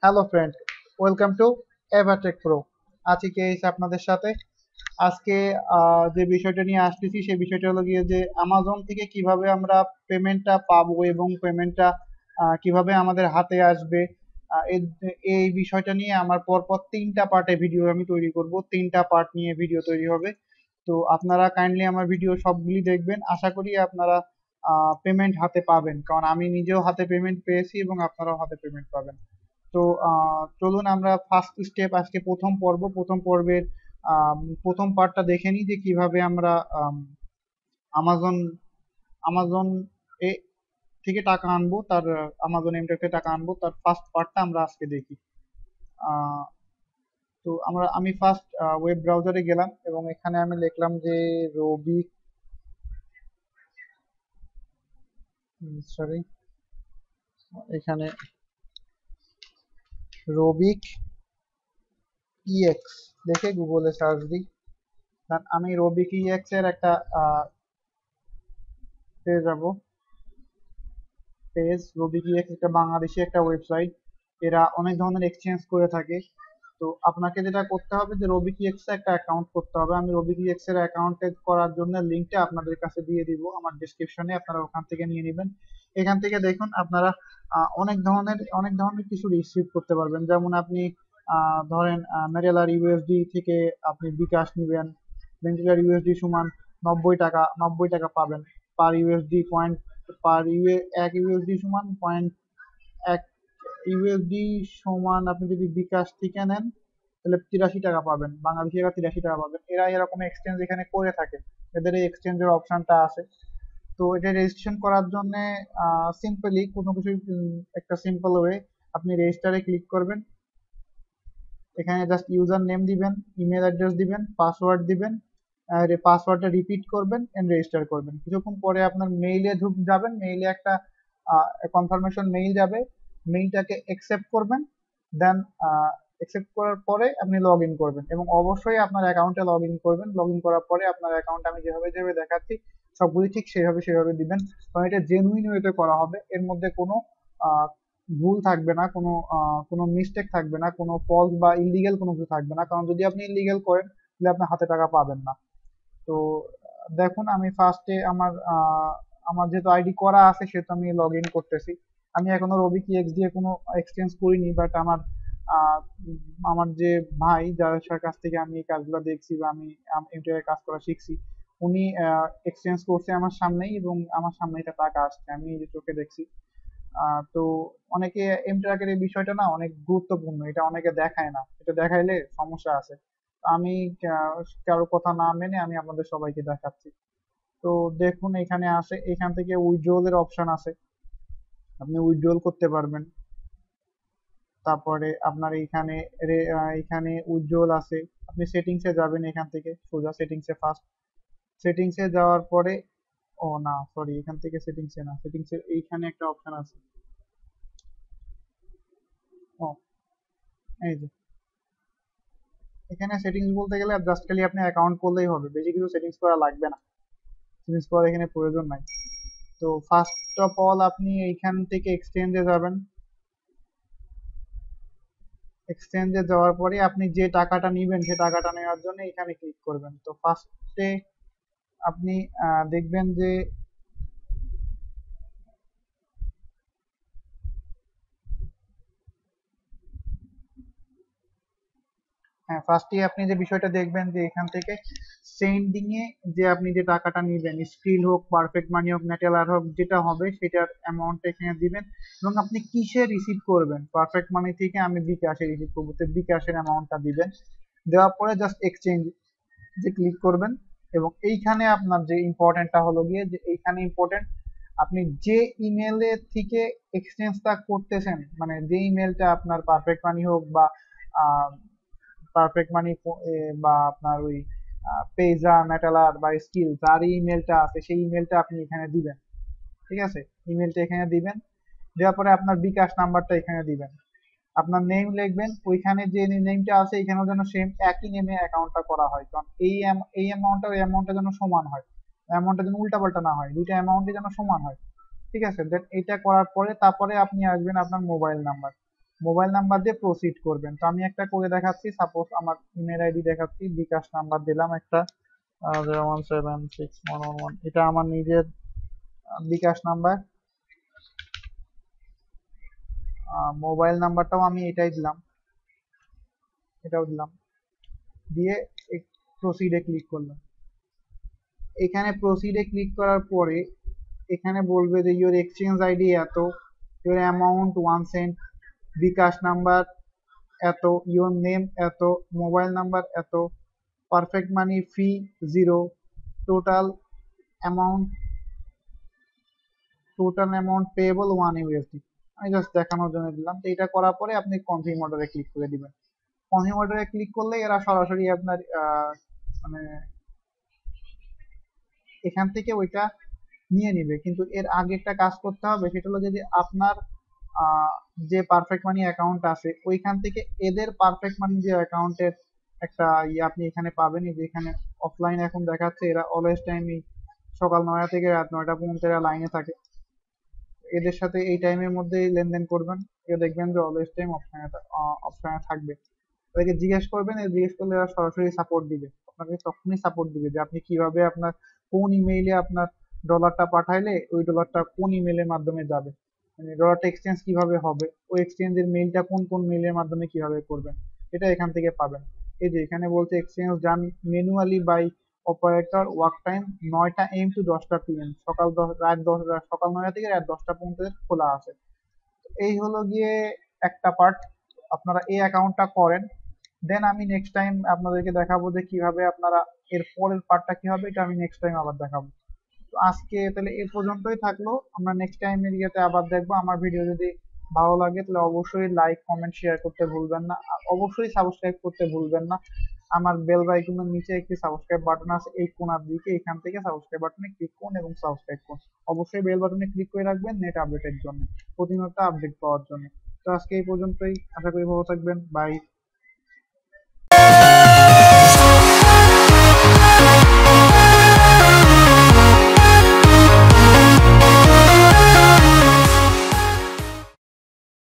Hello friend, welcome to Evertech pro. আজকে কে এসে আপনাদের সাথে আজকে যে বিষয়টা নিয়ে আসতেছি সেই বিষয়টা হলো গিয়ে যে আমাজন থেকে কিভাবে আমরা পেমেন্টটা পাবো এবং পেমেন্টটা কিভাবে আমাদের হাতে আসবে। এই বিষয়টা নিয়ে আমার পরপর তিনটা পার্টে ভিডিও আমি তৈরি করব, তিনটা পার্ট নিয়ে ভিডিও তৈরি হবে। তো আপনারা কাইন্ডলি আমার ভিডিও সবগুলি দেখবেন, আশা করি আপনারা পেমেন্ট হাতে পাবেন, কারণ আমি নিজেও হাতে পেমেন্ট পেয়েছি এবং আপনারাও হাতে পেমেন্ট পাবেন। তো চলুন আমরা ফার্স্ট স্টেপ, আজকে প্রথম পর্বের প্রথম পার্টটা দেখে নিই যে কিভাবে আমরা আমাজন আমাজন এ থেকে টাকা আনবো, তার আমাজন এমটা থেকে টাকা আনবো, তার ফার্স্ট পার্টটা আমরা আজকে দেখি। আহ, তো আমি ফার্স্ট ওয়েব ব্রাউজারে গেলাম এবং এখানে আমি লিখলাম যে রবি, সরি, এখানে রবিক ইএক্স দেখে গুগলে সার্চ দিই। আমি রবিক ইএক্স এর একটা পেয়ে যাব। রবিকিএক্স একটা বাংলাদেশি একটা ওয়েবসাইট, এরা অনেক ধরনের এক্সচেঞ্জ করে থাকে। তো আপনাকে যেটা করতে হবে যে রবিকিএক্স একটা অ্যাকাউন্ট করতে হবে। আমি রবিকিএক্স এর অ্যাকাউন্টে করার জন্য লিঙ্কটা আপনাদের কাছে দিয়ে দিব আমার ডেসক্রিপশনে, আপনারা ওখান থেকে নিয়ে নেবেন। এখান থেকে দেখুন আপনারা অনেক ধরনের কিছু রিসিভ করতে পারবেন। যেমন আপনি ধরেন মেরিলার ইউএসডি থেকে আপনি বিকাশ নেবেন। মেরিলার ইউএসডি সমান 90 টাকা পাবেন পার ইউএসডি পয়েন্ট। এক ইউএসডি সমান 0.1 ইউএসডি সমান, আপনি যদি বিকাশ থেকে নেন তাহলে 83 টাকা পাবেন, বাংলাদেশি টাকা 83 টাকা পাবেন। এরা এরকম এক্সচেঞ্জ এখানে করে থাকে, এদের এই এক্সচেঞ্জের অপশনটা আছে। তো এটা রেজিস্ট্রেশন করার জন্য সিম্পলি কোনো কিছু, একটা সিম্পল ওয়ে, আপনি রেজিস্টারে ক্লিক করবেন। এখানে জাস্ট ইউজার নেম দিবেন, ইমেল অ্যাড্রেস দিবেন, পাসওয়ার্ড দিবেন, আর এই পাসওয়ার্ডটা রিপিট করবেন এন্ড রেজিস্টার করবেন। কিছুক্ষণ পরে আপনার মেইলে যাবেন, মেইলে একটা কনফার্মেশন মেইল যাবে, মেইলটাকে অ্যাকসেপ্ট করবেন। দেন অ্যাকসেপ্ট করার পরে আপনি লগ ইন করবেন এবং অবশ্যই আপনার অ্যাকাউন্টে লগ ইন করবেন। লগ ইন করার পরে আপনার অ্যাকাউন্ট আমি যেভাবে যেভাবে দেখাচ্ছি সবগুলি ঠিক সেভাবে দিবেন, কারণ এটা জেনুইন ওয়েতে করা হবে। এর মধ্যে কোনো আহ, ভুল থাকবে না, কোনো মিস্টেক থাকবে না, কোনো ফলস বা ইলিগেল কোনো কিছু থাকবে না, কারণ যদি আপনি ইলিগেল করেন তাহলে আপনার হাতে টাকা পাবেন না। তো দেখুন আমি ফার্স্টে আমার যেহেতু আইডি করা আছে সেহেতু আমি লগ ইন করতেছি। আমি এখনো রবিকি এক্স দিয়ে কোনো এক্সচেঞ্জ করিনি, বাট আহ, আমার যে ভাই যার কাছ থেকে আমি এই কাজগুলো দেখছি বা আমি ইন্টারনেটে কাজ করা শিখছি, উনি এক্সচেঞ্জ করছে আমার সামনেই এবং আমার সামনে এটা টাকা আসছে, আমি এই যে চোখে দেখছি। তো অনেকে এমট্রাকের এই বিষয়টা না অনেক গুরুত্বপূর্ণ, এটা অনেকে দেখায় না, এটা দেখাইলে সমস্যা আছে। তো আমি কারো কথা না মেনে আমি আপনাদের সবাইকে দেখাচ্ছি। তো দেখুন এখানে আসে, এখান থেকে উইথড্রল এর অপশন আছে, আপনি উইথড্রল করতে পারবেন। তারপরে আপনার এখানে উইথড্রল আছে, আপনি সেটিংসে যাবেন, এখান থেকে সোজা সেটিংসে, ফার্স্ট সেটিংসে যাওয়ার পরে, ও না সরি, এখান থেকে সেটিংসে না, সেটিংসে এইখানে একটা অপশন আছে। ও, এই যে এখানে সেটিংস বলতে গেলে জাস্ট খালি আপনি অ্যাকাউন্ট করলেই হবে, বেশি কিছু সেটিংস করা লাগবে না, সেটিংস করার এখানে প্রয়োজন নাই। তো ফার্স্ট অফ অল আপনি এইখান থেকে এক্সচেঞ্জে যাবেন। এক্সচেঞ্জে যাওয়ার পরে আপনি যে টাকাটা নিবেন সে টাকাটা নেওয়ার জন্য এখানে ক্লিক করবেন। তো ফার্স্টে আপনি দেখবেন যে হ্যাঁ, ফার্স্টেই আপনি যে বিষয়টা দেখবেন যে এখান থেকে সেন্ডিং এ যে আপনি যে টাকাটা নিবেন, স্কিল হোক, পারফেক্ট মানি হোক, নেটেলার হোক, যেটা হবে সেটার অ্যামাউন্ট এখানে দিবেন এবং আপনি কিসে রিসিভ করবেন। পারফেক্ট মানি থেকে আমি বিকাশে রিসিভ করবো, তো বিকাশের অ্যামাউন্টটা দিবেন। দেওয়ার পরে জাস্ট এক্সচেঞ্জ যে ক্লিক করবেন এবং এইখানে আপনার যে ইম্পর্টেন্টটা হলো গিয়ে যে এইখানে ইম্পর্টেন্ট, আপনি যে ইমেলে থেকে এক্সচেঞ্জটা করতেছেন, মানে যে ইমেলটা আপনার পারফেক্ট মানি হোক বা পারফেক্ট মানি বা আপনার ওই পেজা, মেটালার বা স্কিল, যার ইমেলটা আছে সেই ইমেলটা আপনি এখানে দিবেন। ঠিক আছে, ইমেলটা এখানে দিবেন। দেওয়ার পরে আপনার বিকাশ নাম্বারটা এখানে দিবেন, আপনার নেম লিখবেন, ওইখানে যে নেমটা আছে এখানেও যেন সেম একই নেমে অ্যাকাউন্টটা করা হয়, কারণ এই অ্যামাউন্টটা ওই অ্যামাউন্টটা যেন সমান হয়, অ্যামাউন্টটা যেন উল্টাপাল্টা না হয়, দুইটা অ্যামাউন্টই যেন সমান হয়। ঠিক আছে, দেন এটা করার পরে তারপরে আপনি আসবেন আপনার মোবাইল নাম্বার। মোবাইল নাম্বার দিয়ে প্রসিড করবেন। তো আমি একটা করে দেখাচ্ছি, সাপোজ আমার ইমেল আইডি দেখাচ্ছি, বিকাশ নাম্বার দিলাম একটা 0176111, এটা আমার নিজের বিকাশ নাম্বার। মোবাইল নাম্বারটাও আমি এটাই দিলাম, এটাও দিলাম, দিয়ে প্রসিডে ক্লিক করলাম। এখানে প্রসিডে ক্লিক করার পরে এখানে বলবে যে ইওর এক্সচেঞ্জ আইডি এত, your amount 1 cent, bKash number এত, ইওর নেম এত, মোবাইল নাম্বার এত, perfect money fee 0, total amount payable 1 USD। আমি জাস্ট দেখানোর জন্য দিলাম। তো এটা করার পরে আপনি কনফার্ম অর্ডারে ক্লিক করে দিবেন। কনফার্ম অর্ডারে ক্লিক করলে এরা সরাসরি আপনার মানে এখান থেকে ওইটা নিয়ে নিবে। কিন্তু এর আগে একটা কাজ করতে হবে, সেটা হলো যদি আপনার যে পারফেক্ট মানি অ্যাকাউন্ট আছে ওইখান থেকে এদের পারফেক্ট মানি যে অ্যাকাউন্টের একটা আপনি এখানে পাবেন। এই যে এখানে অফলাইন এখন দেখাচ্ছে, এরা অলওয়েজ টাইমই সকাল 9টা থেকে রাত 9টা পর্যন্ত এরা লাইনে থাকে। এদের সাথে এই টাইমের মধ্যে লেনদেন করবেন, এ দেখবেন যে অলওয়েজ টাইম অপশনে থাকবে। এদেরকে জিজ্ঞেস করবেন, জিজ্ঞেস করলে এরা সরাসরি সাপোর্ট দিবে আপনাকে, তখনই সাপোর্ট দিবে যে আপনি কিভাবে আপনার কোন ইমেইলে আপনার ডলারটা পাঠাইলে ওই ডলারটা কোন ইমেইলের মাধ্যমে যাবে, মানে ডলারটা এক্সচেঞ্জ কিভাবে হবে, ওই এক্সচেঞ্জের মেইলটা কোন কোন মেইলের মাধ্যমে কিভাবে করবেন, এটা এখান থেকে পাবেন। এই যে এখানে বলছে exchange done manually by operator, work time 9টা AM to 10টা PM, সকাল 9টা থেকে রাত 10টা পর্যন্ত খোলা আছে। এই হলো গিয়ে একটা পার্ট, আপনারা এই অ্যাকাউন্টটা করেন। দেন আমি নেক্সট টাইম আপনাদেরকে দেখাবো যে কিভাবে আপনারা এর পরের পার্টটা কি হবে, এটা আমি নেক্সট টাইম আবার দেখাবো। তো আজকে তাহলে এ পর্যন্তই থাকলো, আমরা নেক্সট টাইমের ইয়েতে আবার দেখবো। আমার ভিডিও যদি ভালো লাগে তাহলে অবশ্যই লাইক কমেন্ট শেয়ার করতে ভুলবেন না, আর অবশ্যই সাবস্ক্রাইব করতে ভুলবেন না। আমার বেল আইকনের নিচে একটি সাবস্ক্রাইব বাটন আছে এই কোণার দিকে, এখান থেকে সাবস্ক্রাইব বাটনে ক্লিক করুন এবং সাবস্ক্রাইব করুন। অবশ্যই বেল বাটনে ক্লিক করে রাখবেন নেট আপডেটের জন্য, প্রতিনিয়ত আপডেট পাওয়ার জন্য। তো আজকে এই পর্যন্তই, আশা করি ভালো থাকবেন, বাই।